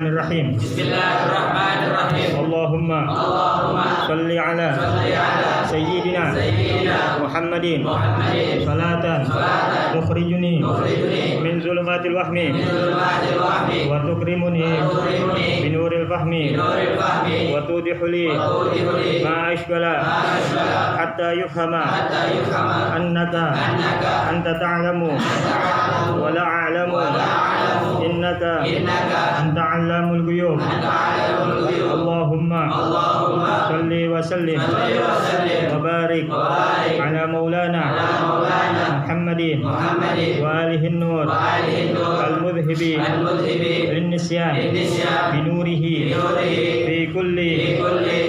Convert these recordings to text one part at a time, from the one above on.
Bismillahirrahmanirrahim. Bismillahirrahmanirrahim. Allahumma salli ala sayyidina Muhammadin salatan tukhrijuni min zulumatil wahmi wa tukrimuni binuril fahmi wa tudhili ma ashkala hatta yufhama annaka anta ta'lamu wa la a'lamu innaka anta 'allamul ghuyub. Allahumma salli wa sallim wa barik ala maulana Muhammadin wa alihi nur al-mudhhibi lin-nisyan binurihi fi kulli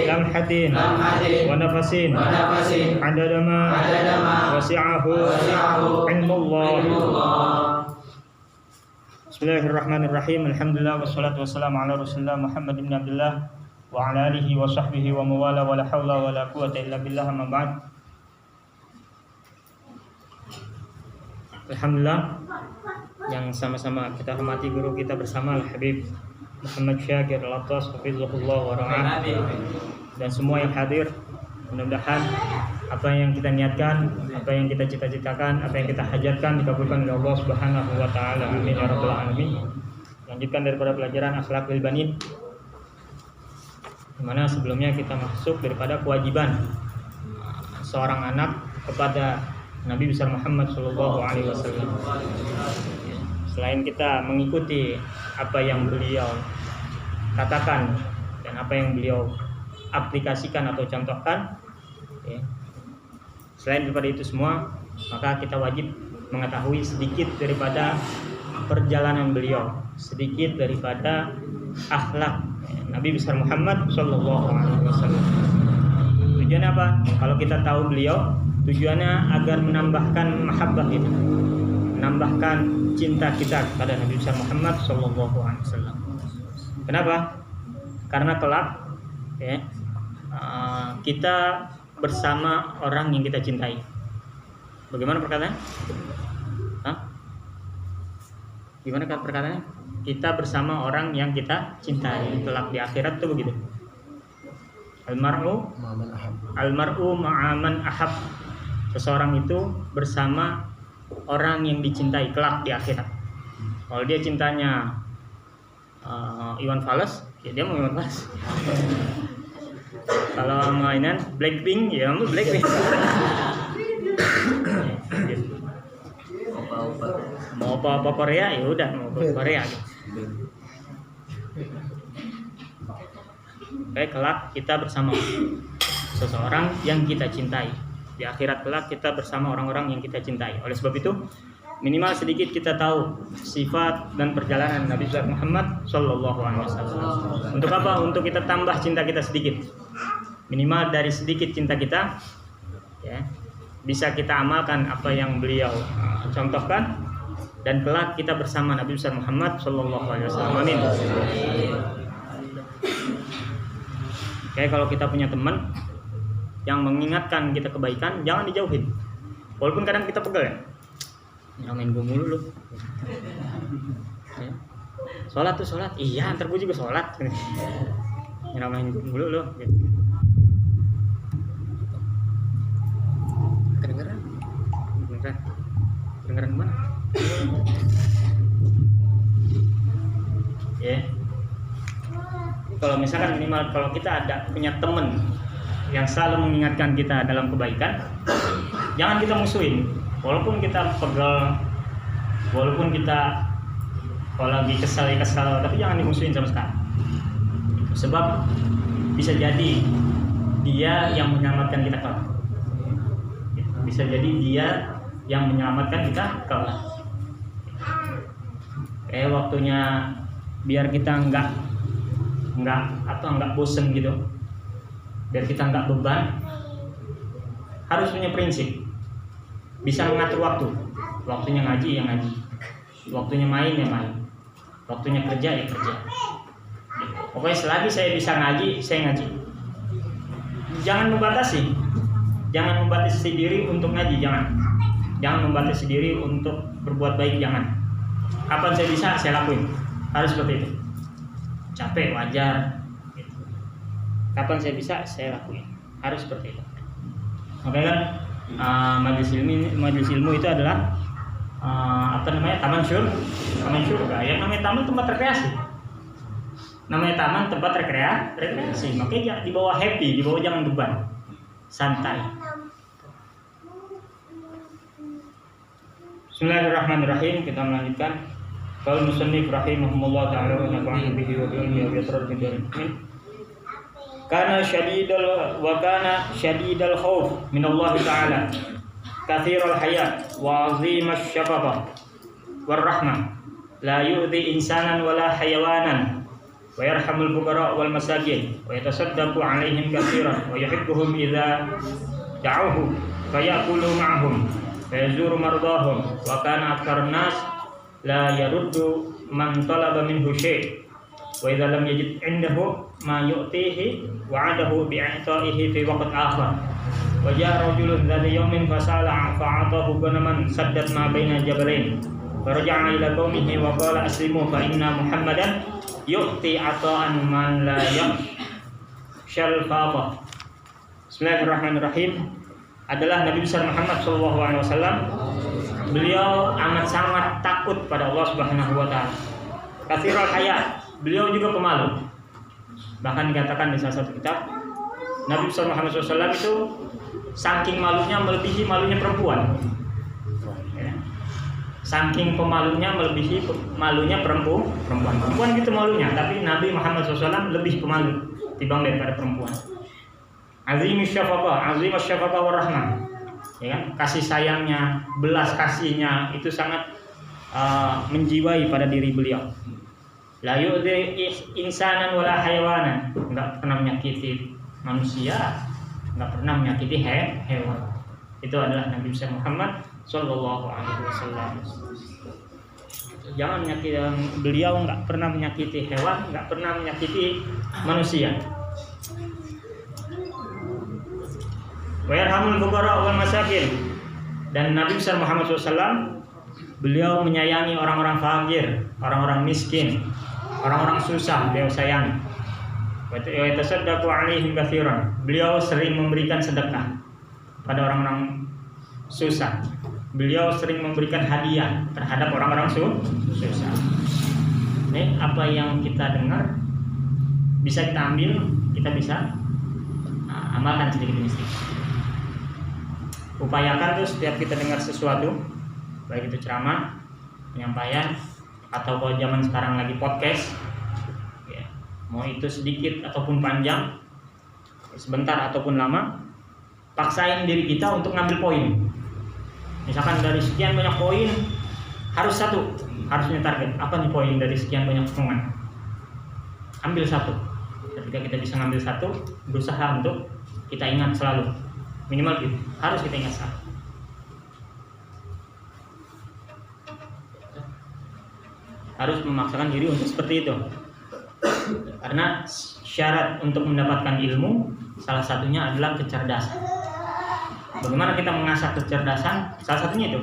lamhatin wa nafasin adada ma wasi'ahu ilmullah. Bismillahirrahmanirrahim. Alhamdulillah wassalatu wassalamu ala Rasulillah Muhammad bin Abdullah wa ala alihi wa sahbihi wa mawala wa la hawla wa la quwwata illa billah, amma ba'd. Alhamdulillah, yang sama-sama kita hormati guru kita bersama Al-Habib Muhammad Syakir Al-Attas hafizahullah wa ra'ah, dan semua yang hadir, mudah-mudahan apa yang kita niatkan, apa yang kita cita-citakan, apa yang kita hajatkan dikabulkan oleh Allah Subhanahu wa taala. Amin ya rabbal alamin. Lanjutkan daripada pelajaran Akhlaqul Banin, di mana sebelumnya kita masuk daripada kewajiban seorang anak kepada Nabi besar Muhammad sallallahu alaihi wasallam. Selain kita mengikuti apa yang beliau katakan dan apa yang beliau aplikasikan atau contohkan, ya, selain daripada itu semua, maka kita wajib mengetahui sedikit daripada perjalanan beliau, sedikit daripada akhlak Nabi besar Muhammad sallallahu alaihi wasallam. Tujuannya apa? Kalau kita tahu beliau, tujuannya agar menambahkan mahabbah itu, menambahkan cinta kita kepada Nabi besar Muhammad sallallahu alaihi wasallam. Kenapa? Karena kelak, ya, kita bersama orang yang kita cintai. Bagaimana perkataan? Gimana perkataannya? Kita bersama orang yang kita cintai. Kelak di akhirat itu begitu. Almar'u ma'aman ahab. Seseorang itu bersama orang yang dicintai kelak di akhirat. Kalau dia cintanya Iwan Fals, ya dia mau Iwan Fals. Kalau mainan Blackpink, ya kamu Blackpink. Mau apa Korea, ya udah mau Korea. Baik, kelak kita bersama seseorang yang kita cintai. Di akhirat kelak kita bersama orang-orang yang kita cintai. Oleh sebab itu, minimal sedikit kita tahu sifat dan perjalanan Nabi Muhammad sallallahu alaihi wasallam. Untuk apa? Untuk kita tambah cinta kita sedikit. Minimal dari sedikit cinta kita, ya, bisa kita amalkan apa yang beliau contohkan, dan kelak kita bersama Nabi besar Muhammad sallallahu alaihi wasallam. Amin. Kayak kalau kita punya teman yang mengingatkan kita kebaikan, jangan dijauhin. Walaupun kadang kita pegel, ya. Main gue mulu lu. Ya. Sholat tuh sholat, iya ntar gue juga sholat. Main gue mulu lu. Kedengeran mana? Ya. Kalau misalkan minimal kalau kita ada punya teman yang selalu mengingatkan kita dalam kebaikan, jangan kita musuhin. Walaupun kita pegel, walaupun kita kalau lagi kesal, tapi jangan dimusuhin sama sekali. Sebab bisa jadi dia yang menyelamatkan kita kelak. Bisa jadi dia yang menyelamatkan kita kelak. Waktunya biar kita enggak bosen gitu, biar kita enggak beban, harus punya prinsip. Bisa mengatur waktu. Waktunya ngaji ya ngaji, waktunya main ya main, waktunya kerja ya kerja. Pokoknya selagi saya bisa ngaji, saya ngaji. Jangan membatasi diri untuk ngaji, jangan membatasi diri untuk berbuat baik, jangan. Kapan saya bisa, saya lakuin. Harus seperti itu. capek wajar. Gitu. Kapan saya bisa, saya lakuin. Harus seperti itu. Makanya majelis ilmu itu adalah taman surga. Yang namanya taman tempat rekreasi. Namanya taman tempat rekreasi. Makanya dibawa happy, dibawa jangan beban, santai. Bismillahirrahmanirrahim. Kita melanjutkan. Qala musannif rahimahumullah ta'ala wa nafa'ana bihi wa bi ilmihi wa bi asrarihi min. Kana syadidal khauf min Allah ta'ala. Katsiral haya wa 'azimash syafaqah war rahmah. La yu'dhi insanan wala hayawanan. Wa yarhamul fuqara wal masakin wa yatasaddaqu 'alaihim katsiran wa yuhibbuhum idza da'uhu fayaqulu ma'hum wa yazuru mardahum wa kana aktsarun nas la yaruddu man talaba minhu syai' wa idza lam yajid 'indahu ma yu'tihi wa'adahu bi'ita'ihi fi waqt akhar wa ja'a rajulun dzata yawmin fasala fa'atahu ganaman saddat ma baina jabalain faraja'a ila qaumihi wa qala aslimu fa inna muhammadan yu'ti ata'an man la yakhshal faqa. Bismillahirrahmanirrahim. Adalah Nabi besar Muhammad SAW. Beliau amat sangat takut pada Allah Subhanahu wa taala. Katsiral haya, beliau juga pemalu. Bahkan dikatakan di salah satu kitab, Nabi besar Muhammad SAW itu saking malunya melebihi malunya perempuan. Saking pemalunya melebihi malunya perempuan. Perempuan gitu malunya, tapi Nabi Muhammad SAW lebih pemalu dibanding daripada perempuan. Azimus syafaqah war rahmah. Ya kan? Kasih sayangnya, belas kasihnya itu sangat menjiwai pada diri beliau. La yu'dhi insanan wala hayawanan. Enggak pernah menyakiti manusia, enggak pernah menyakiti hewan. Itu adalah Nabi besar Muhammad Sallallahu Alaihi Wasallam. Jangan menyakiti, beliau nggak pernah menyakiti hewan, nggak pernah menyakiti manusia. Wa yarhamul fuqara wal masakin. Dan Nabi besar Muhammad SAW, beliau menyayangi orang-orang fakir, orang-orang miskin, orang-orang susah. Beliau sayangi. Wa yatasaddaqu 'alaihim katsiran. Beliau sering memberikan sedekah pada orang-orang susah. Beliau sering memberikan hadiah terhadap orang-orang susah. Ini apa yang kita dengar bisa kita ambil, kita bisa amalkan sedikit demi sedikit. Upayakan tuh setiap kita dengar sesuatu, baik itu ceramah, penyampaian, atau kalau zaman sekarang lagi podcast, ya, mau itu sedikit ataupun panjang, sebentar ataupun lama, paksain diri kita untuk ngambil poin. Misalkan dari sekian banyak poin harus satu, harusnya target. Apa nih poin dari sekian banyak omongan? Ambil satu. Ketika kita bisa ngambil satu, berusaha untuk kita ingat selalu. Minimal gitu, harus kita ingat selalu. Harus memaksakan diri untuk seperti itu. Karena syarat untuk mendapatkan ilmu salah satunya adalah kecerdasan. Bagaimana kita mengasah kecerdasan? Salah satunya itu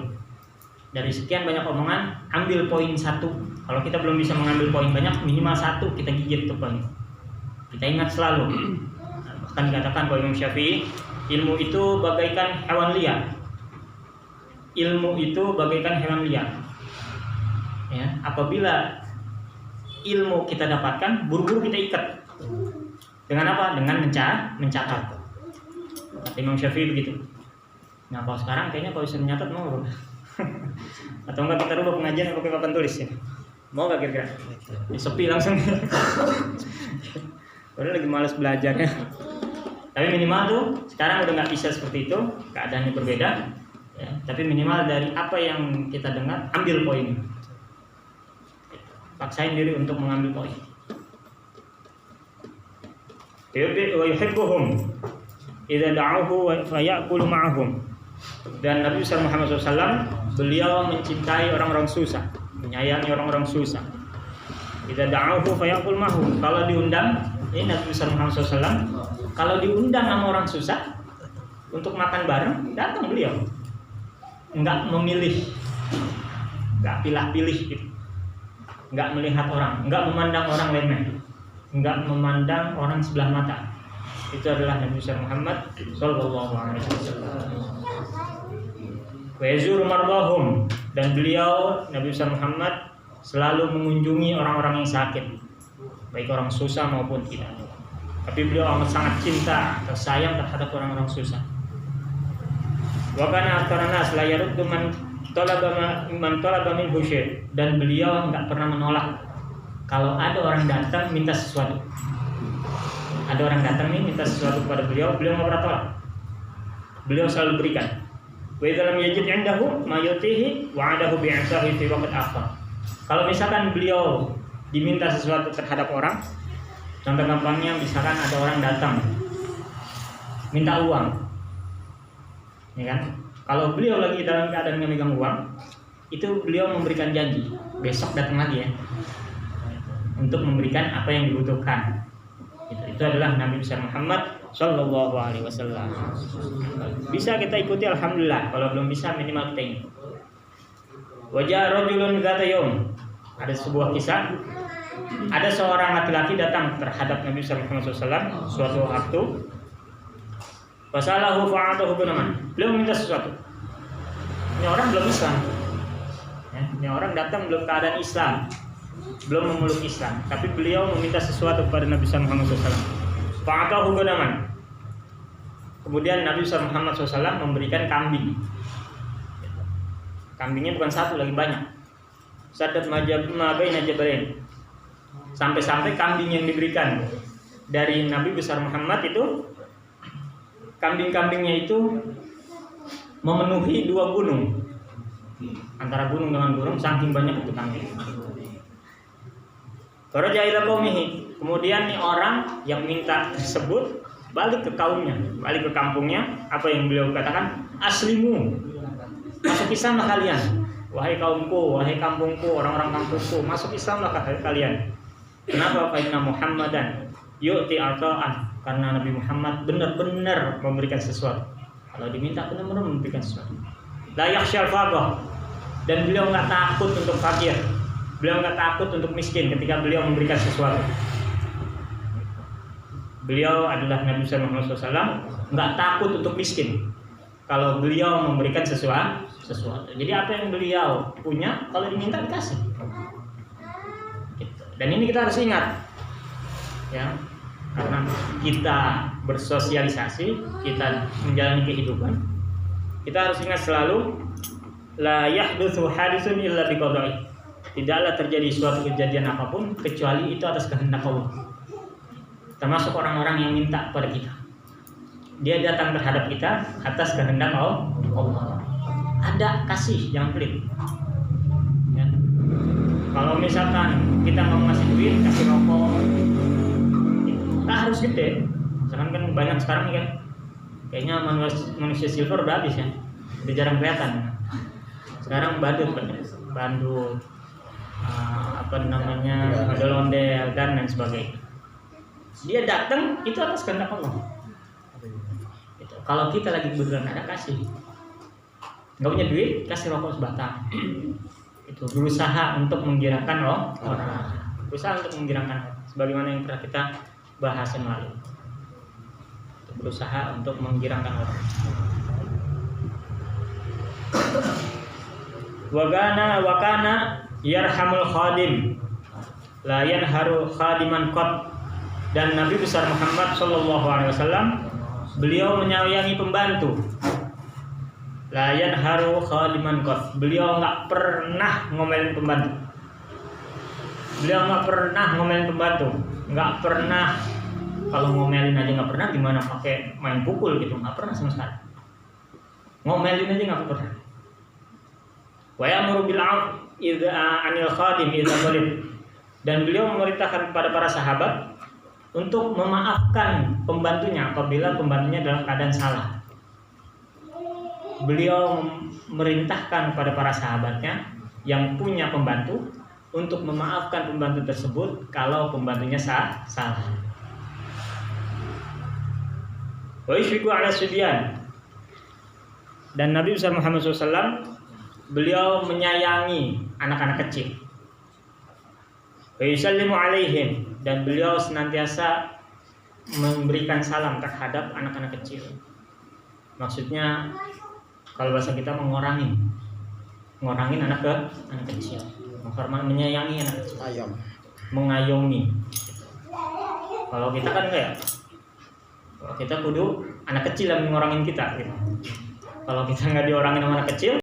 dari sekian banyak omongan ambil poin satu. Kalau kita belum bisa mengambil poin banyak, minimal satu kita gigit tuh poin. Kita ingat selalu. Bahkan dikatakan oleh Imam Syafi'i, ilmu itu bagaikan hewan liar. Ilmu itu bagaikan hewan liar. Ya, apabila ilmu kita dapatkan, buru-buru kita ikat. Dengan apa? Dengan mencatat. Kata Imam Syafi'i begitu. Nah, kalau sekarang kayaknya kalau bisa mencatat mau atau enggak kita rubah pengajian pakai papan tulis ya. Mau enggak kira-kira? Sepi langsung. Padahal lagi malas belajar ya. Tapi minimal tuh sekarang udah nggak bisa seperti itu, keadaannya berbeda. Ya, tapi minimal dari apa yang kita dengar ambil poin. Paksain diri untuk mengambil poin. Yuhibbuhum idza da'uhu fa ya'kulu ma'ahum. Dan Nabi Muhammad SAW beliau mencintai orang-orang susah, menyayangi orang-orang susah. Idza da'uhu fa ya'kulu ma'ahum. Kalau diundang, ini Nabi Muhammad SAW kalau diundang sama orang susah untuk makan bareng, datang beliau. Enggak memilih, enggak pilih-pilih gitu. Enggak melihat orang, enggak memandang orang remeh. enggak memandang orang sebelah mata. Itu adalah Nabi besar Muhammad sallallahu alaihi wasallam. Wa yazuru mardahum, dan beliau Nabi besar Muhammad selalu mengunjungi orang-orang yang sakit, baik orang susah maupun tidak. Tapi beliau amat sangat cinta atau sayang terhadap orang-orang susah. Wa kana aktsarun nas la yaruddu man talaba minhu syai', dan beliau enggak pernah menolak kalau ada orang datang minta sesuatu. Ada orang datang nih minta sesuatu kepada beliau enggak pernah tolak. Beliau selalu berikan. Wa idza lam yajid 'indahu ma yutihi wa'adahu bi'asahi fi waqt akhar. Kalau misalkan beliau diminta sesuatu terhadap orang, contoh gampangnya misalkan ada orang datang minta uang, ya kan? Kalau beliau lagi dalam keadaan memegang uang, itu beliau memberikan janji besok datang lagi ya, untuk memberikan apa yang dibutuhkan. Itu adalah Nabi besar Muhammad Sallallahu Alaihi Wasallam. Bisa kita ikuti, alhamdulillah. Kalau belum bisa, minimal kita ini. Wajah rojulun dzata yaum. Ada sebuah kisah. Ada seorang laki-laki datang terhadap Nabi besar Muhammad SAW suatu waktu. Wasalahu fa'atahu binaman. Beliau minta sesuatu. Ini orang belum Islam. Ya, ini orang datang belum keadaan Islam, belum memeluk Islam, tapi beliau meminta sesuatu kepada Nabi Muhammad SAW. Fa'atahu binaman. Kemudian Nabi Muhammad SAW memberikan kambing. Kambingnya bukan satu, lagi banyak. Sadat mabaina jabalain. Sampai-sampai kambing yang diberikan dari Nabi besar Muhammad itu, kambing-kambingnya itu memenuhi 2 gunung. Antara gunung dengan gunung, saking banyak itu kambing. Faraja ila qaumihi. Kemudian nih orang yang minta tersebut balik ke kaumnya, balik ke kampungnya. Apa yang beliau katakan? Aslimu. Masuk Islamlah kalian. Wahai kaumku, wahai kampungku, orang-orang kampungku, masuk Islamlah kalian. Kenapa? Fa inna Muhammadan yu'ti ata'an. Karena Nabi Muhammad benar-benar memberikan sesuatu. Kalau diminta benar-benar memberikan sesuatu. La yakhsyal faqah. Dan beliau enggak takut untuk fakir. Beliau enggak takut untuk miskin ketika beliau memberikan sesuatu. Beliau adalah Nabi Muhammad SAW, enggak takut untuk miskin kalau beliau memberikan sesuatu. Jadi apa yang beliau punya, kalau diminta dikasih. Dan ini kita harus ingat, ya, karena kita bersosialisasi, kita menjalani kehidupan, kita harus ingat selalu, la yahdutsu haditsun illa biqada'i. Tidaklah terjadi suatu kejadian apapun kecuali itu atas kehendak Allah. Termasuk orang-orang yang minta kepada kita, dia datang terhadap kita atas kehendak Allah. Ada kasih, jangan pelit. Ya. Kalau misalkan kita mau ngasih duit, kasih rokok, tak harus gede. Misalkan kan banyak sekarang kan, kayaknya manusia silver udah habis ya, udah jarang kelihatan. Sekarang bandut, ondel-ondel dan lain sebagainya. Dia datang itu atas kehendak Allah. Itu. Kalau kita lagi beneran ada kasih, nggak punya duit, kasih rokok sebatang. Itu berusaha untuk menggirakan orang. Berusaha untuk menggirakan orang. Sebagaimana yang pernah kita bahas yang lalu. Itu berusaha untuk menggirakan orang. Wakana yarhamul khadim la yanharu khadiman qat. Dan Nabi besar Muhammad sallallahu alaihi wasallam beliau menyayangi pembantu. La yanharu khadiman qat. Beliau enggak pernah ngomelin pembantu. Enggak pernah, kalau ngomelin aja enggak pernah, gimana pakai main pukul gitu, enggak pernah sama sekali. Ngomelin aja enggak pernah. Wa ya'muru bil 'afwi idza 'anil khadim idza ghalib. Dan beliau memerintahkan kepada para sahabat untuk memaafkan pembantunya apabila pembantunya dalam keadaan salah. Beliau memerintahkan kepada para sahabatnya yang punya pembantu untuk memaafkan pembantu tersebut kalau pembantunya salah. Wa yashfiqu 'ala subyan. Dan Nabi Muhammad SAW beliau menyayangi anak-anak kecil. Wa yusallimu 'alaihim. dan beliau senantiasa memberikan salam terhadap anak-anak kecil. Maksudnya kalau bahasa kita mengorangin anak kecil, menyayangi anak kecil, mengayomi. Kalau kita kan kayak, kita kudu anak kecil yang mengorangin kita gitu. Kalau kita nggak diorangin sama anak kecil,